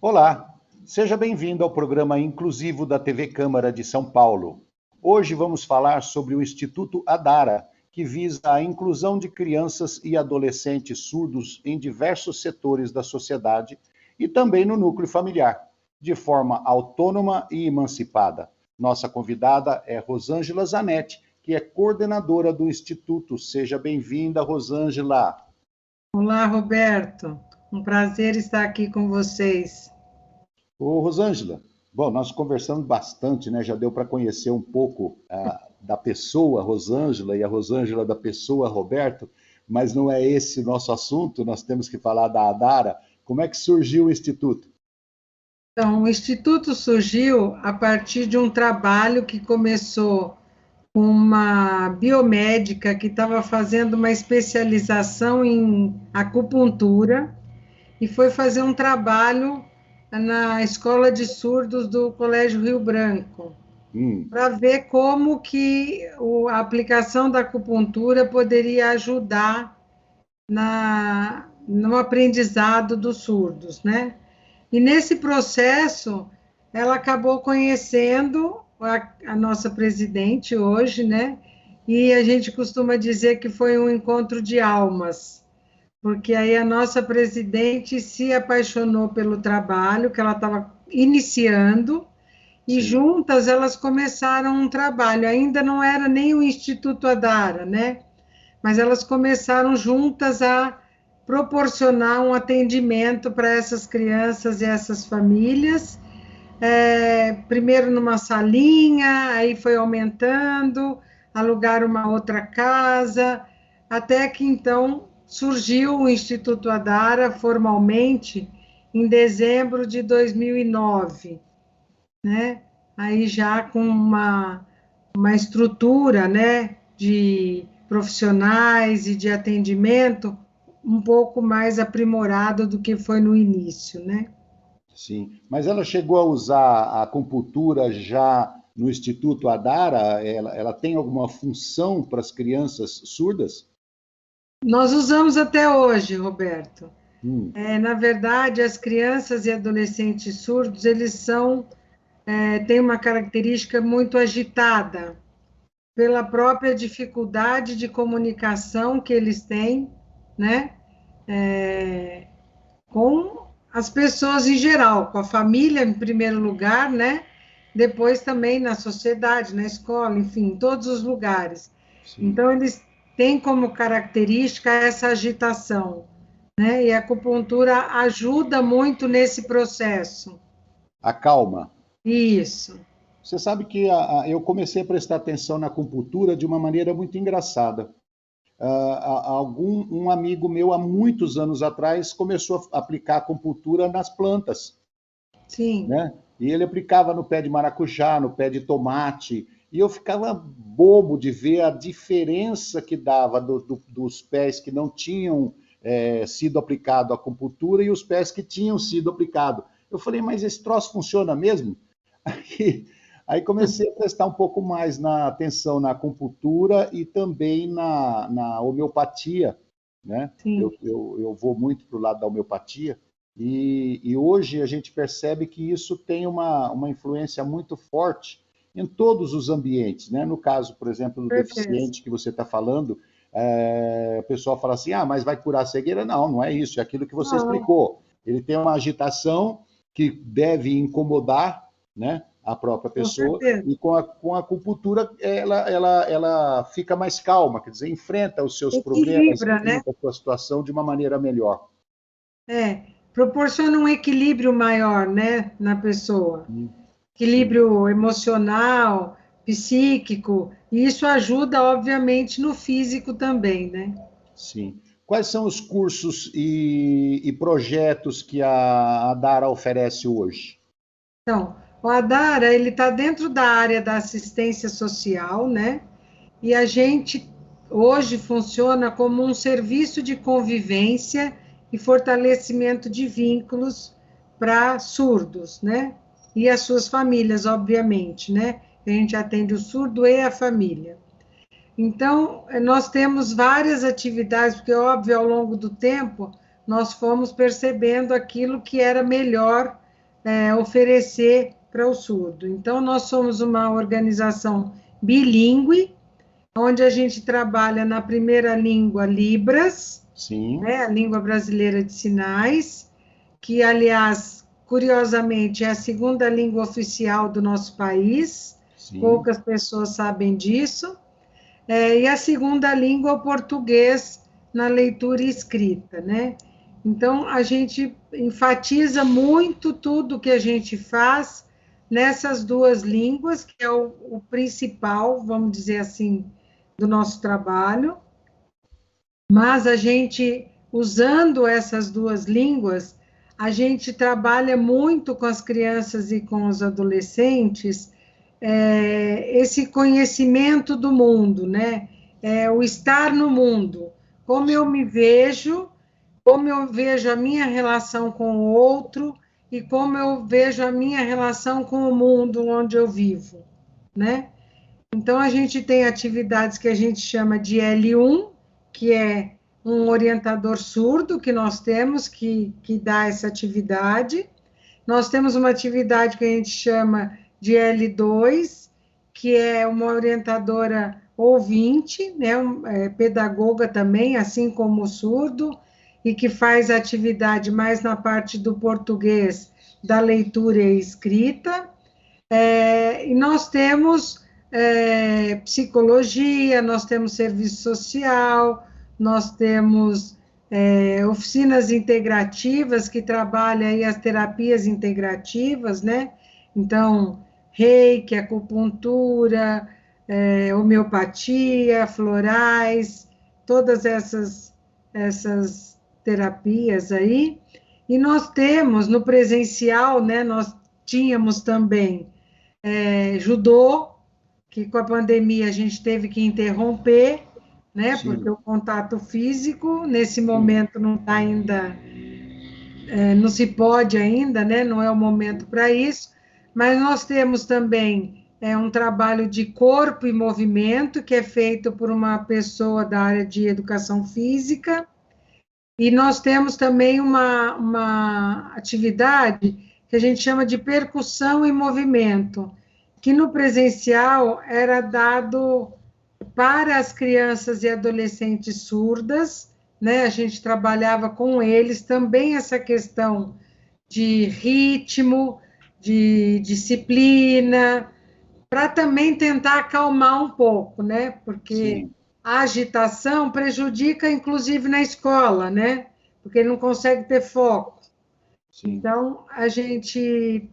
Olá, seja bem-vindo ao programa inclusivo da TV Câmara de São Paulo. Hoje vamos falar sobre o Instituto Adara, que visa a inclusão de crianças e adolescentes surdos em diversos setores da sociedade e também no núcleo familiar, de forma autônoma e emancipada. Nossa convidada é Rosângela Zanetti, que é coordenadora do Instituto. Seja bem-vinda, Rosângela. Olá, Roberto. Um prazer estar aqui com vocês. Ô, Rosângela, bom, nós conversamos bastante, né? Já deu para conhecer um pouco da pessoa Rosângela e a Rosângela da pessoa Roberto, mas não é esse o nosso assunto, nós temos que falar da Adara. Como é que surgiu o Instituto? Então, o Instituto surgiu a partir de um trabalho que começou com uma biomédica que estava fazendo uma especialização em acupuntura e foi fazer um trabalho na Escola de Surdos do Colégio Rio Branco, para ver como que a aplicação da acupuntura poderia ajudar no aprendizado dos surdos, né? E nesse processo, ela acabou conhecendo a nossa presidente hoje, né? E a gente costuma dizer que foi um encontro de almas, porque aí a nossa presidente se apaixonou pelo trabalho que ela estava iniciando, e Sim. juntas elas começaram um trabalho. Ainda não era nem o Instituto Adara, né? Mas elas começaram juntas a proporcionar um atendimento para essas crianças e essas famílias, primeiro numa salinha, aí foi aumentando, alugar uma outra casa, até que então surgiu o Instituto Adara formalmente em dezembro de 2009, né? Aí já com uma estrutura, né, de profissionais e de atendimento um pouco mais aprimorado do que foi no início, né? Sim, mas ela chegou a usar a acupuntura já no Instituto Adara? Ela tem alguma função para as crianças surdas? Nós usamos até hoje, Roberto. Hum, Na verdade, as crianças e adolescentes surdos, têm uma característica muito agitada, pela própria dificuldade de comunicação que eles têm, né? Com as pessoas em geral, com a família em primeiro lugar, né? Depois também na sociedade, na escola, enfim, em todos os lugares. sim. Então, eles têm como característica essa agitação, né? E a acupuntura ajuda muito nesse processo. A calma. Isso. Você sabe que eu comecei a prestar atenção na acupuntura de uma maneira muito engraçada. Um amigo meu, há muitos anos atrás, começou a aplicar acupuntura nas plantas, Sim. né? E ele aplicava no pé de maracujá, no pé de tomate, e eu ficava bobo de ver a diferença que dava dos pés que não tinham sido aplicado a acupuntura e os pés que tinham sido aplicado. Eu falei, mas esse troço funciona mesmo? Aí, aí comecei a prestar um pouco mais na atenção na acupuntura e também na homeopatia, né? Sim, Eu vou muito para o lado da homeopatia e hoje a gente percebe que isso tem uma influência muito forte em todos os ambientes, né? No caso, por exemplo, do certeza. deficiente que você está falando, o pessoal fala assim, ah, mas vai curar a cegueira? Não, não é isso, é aquilo que você Não, explicou. Ele tem uma agitação que deve incomodar, né, a própria com pessoa, certeza. e com a acupuntura ela fica mais calma, quer dizer, enfrenta os seus problemas, Equilibra, né? enfrenta a sua situação de uma maneira melhor. Proporciona um equilíbrio maior, né, na pessoa. Sim, Equilíbrio emocional, psíquico, e isso ajuda, obviamente, no físico também, né? sim. Quais são os cursos e projetos que a Dara oferece hoje? Então, o Adara, ele está dentro da área da assistência social, né? E a gente hoje funciona como um serviço de convivência e fortalecimento de vínculos para surdos, né? E as suas famílias, obviamente, né? A gente atende o surdo e a família. Então, nós temos várias atividades, porque, óbvio, ao longo do tempo, nós fomos percebendo aquilo que era melhor oferecer para o surdo. Então, nós somos uma organização bilíngue, onde a gente trabalha na primeira língua Libras, Sim, né, a língua brasileira de sinais, que, aliás, curiosamente, é a segunda língua oficial do nosso país, sim, poucas pessoas sabem disso, e a segunda língua é o português na leitura e escrita, né? Então, a gente enfatiza muito tudo que a gente faz nessas duas línguas, que é o principal, vamos dizer assim, do nosso trabalho, mas a gente, usando essas duas línguas, a gente trabalha muito com as crianças e com os adolescentes, esse conhecimento do mundo, né? O estar no mundo, como eu me vejo, como eu vejo a minha relação com o outro e como eu vejo a minha relação com o mundo onde eu vivo, né? Então, a gente tem atividades que a gente chama de L1, que é um orientador surdo que nós temos, que dá essa atividade. Nós temos uma atividade que a gente chama de L2, que é uma orientadora ouvinte, né, pedagoga também, assim como o surdo, e que faz atividade mais na parte do português, da leitura e escrita. E nós temos psicologia, nós temos serviço social, nós temos oficinas integrativas que trabalham aí as terapias integrativas, né? Então, reiki, acupuntura, homeopatia, florais, todas essas terapias aí. E nós temos no presencial, né? Nós tínhamos também judô, que com a pandemia a gente teve que interromper, né? Porque sim, o contato físico, nesse sim. momento, não está ainda, não se pode ainda, né? Não é o momento para isso, mas nós temos também um trabalho de corpo e movimento, que é feito por uma pessoa da área de educação física, e nós temos também uma atividade que a gente chama de percussão e movimento, que no presencial era dado para as crianças e adolescentes surdas, né? A gente trabalhava com eles também essa questão de ritmo, de disciplina, para também tentar acalmar um pouco, né? Porque Sim, a agitação prejudica, inclusive, na escola, né? Porque ele não consegue ter foco. sim, Então, a gente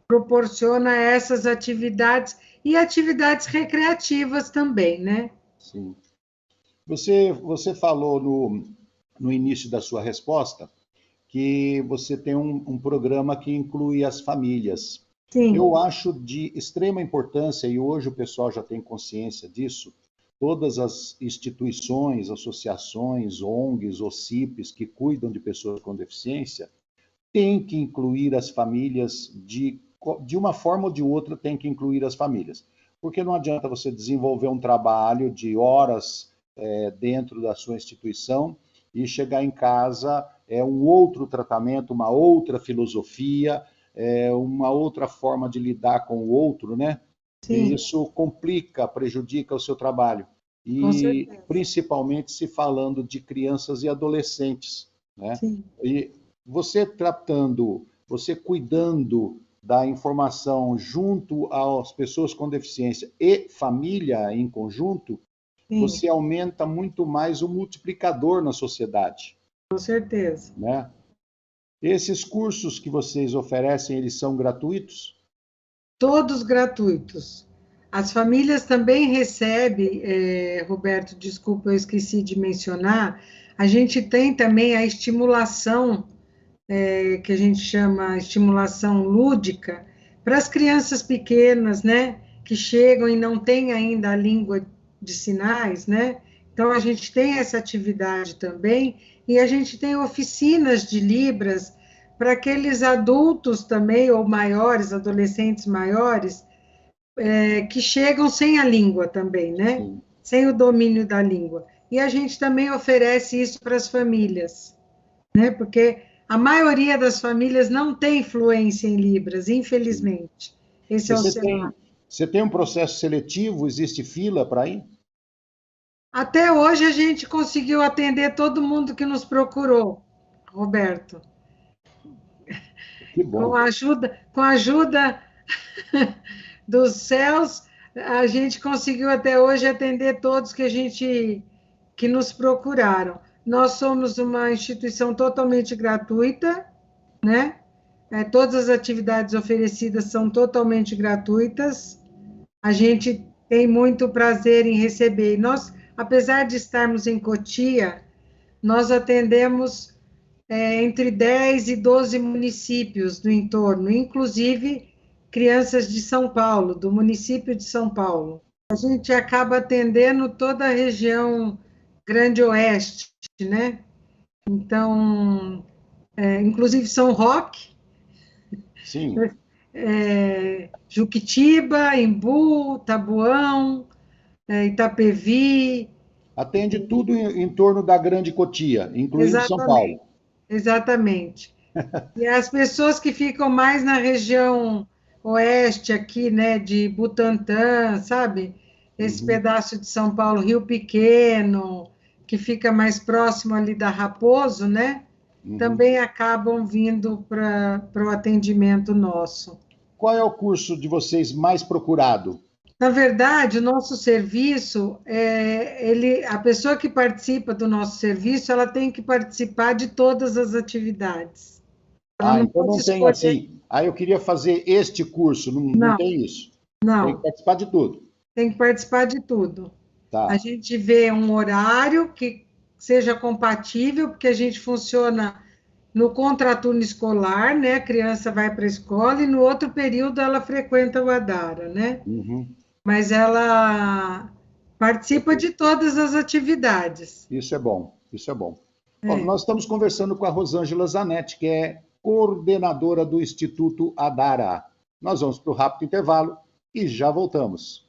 proporciona essas atividades e atividades recreativas também, né? sim. Você falou no início da sua resposta que você tem um programa que inclui as famílias. Sim, Eu acho de extrema importância, e hoje o pessoal já tem consciência disso, todas as instituições, associações, ONGs, OCIPs que cuidam de pessoas com deficiência, têm que incluir as famílias de uma forma ou de outra, tem que incluir as famílias. Porque não adianta você desenvolver um trabalho de horas dentro da sua instituição e chegar em casa um outro tratamento, uma outra filosofia, uma outra forma de lidar com o outro, né? E sim, isso complica, prejudica o seu trabalho. com E certeza. principalmente se falando de crianças e adolescentes, né? Sim, E você tratando, você cuidando da informação junto às pessoas com deficiência e família em conjunto, sim, você aumenta muito mais o multiplicador na sociedade, com certeza. né? Esses cursos que vocês oferecem, eles são gratuitos? Todos gratuitos. As famílias também recebem, Roberto, desculpa, eu esqueci de mencionar, a gente tem também a estimulação, que a gente chama estimulação lúdica, para as crianças pequenas, né, que chegam e não têm ainda a língua de sinais, né? Então, a gente tem essa atividade também, e a gente tem oficinas de Libras para aqueles adultos também, ou maiores, adolescentes maiores, que chegam sem a língua também, né? Sim. Sem o domínio da língua. E a gente também oferece isso para as famílias, né? Porque a maioria das famílias não tem fluência em Libras, infelizmente. Esse é o cenário. Você tem um processo seletivo? Existe fila para ir? Até hoje a gente conseguiu atender todo mundo que nos procurou, Roberto. Que bom. Com a ajuda dos céus, a gente conseguiu até hoje atender todos que nos procuraram. Nós somos uma instituição totalmente gratuita, né? Todas as atividades oferecidas são totalmente gratuitas. A gente tem muito prazer em receber. Nós, apesar de estarmos em Cotia, nós atendemos entre 10 e 12 municípios do entorno, inclusive crianças de São Paulo, do município de São Paulo. A gente acaba atendendo toda a região Grande Oeste, né? Então, inclusive São Roque, Sim. Juquitiba, Embu, Tabuão, Itapevi. Atende tudo em torno da Grande Cotia, incluindo São Paulo. Exatamente. E as pessoas que ficam mais na região oeste aqui, né, de Butantã, sabe? Esse pedaço de São Paulo, Rio Pequeno, que fica mais próximo ali da Raposo, né? Também acabam vindo para o atendimento nosso. Qual é o curso de vocês mais procurado? Na verdade, o nosso serviço, a pessoa que participa do nosso serviço, ela tem que participar de todas as atividades. Então não tem assim. Eu queria fazer este curso, não tem isso. Não. Tem que participar de tudo. Tem que participar de tudo. Tá. A gente vê um horário que seja compatível, porque a gente funciona no contraturno escolar, né? A criança vai para a escola e no outro período ela frequenta o Adara, né? Mas ela participa de todas as atividades. Isso é bom, isso é bom. Bom, nós estamos conversando com a Rosângela Zanetti, que é coordenadora do Instituto Adara. Nós vamos para o rápido intervalo e já voltamos.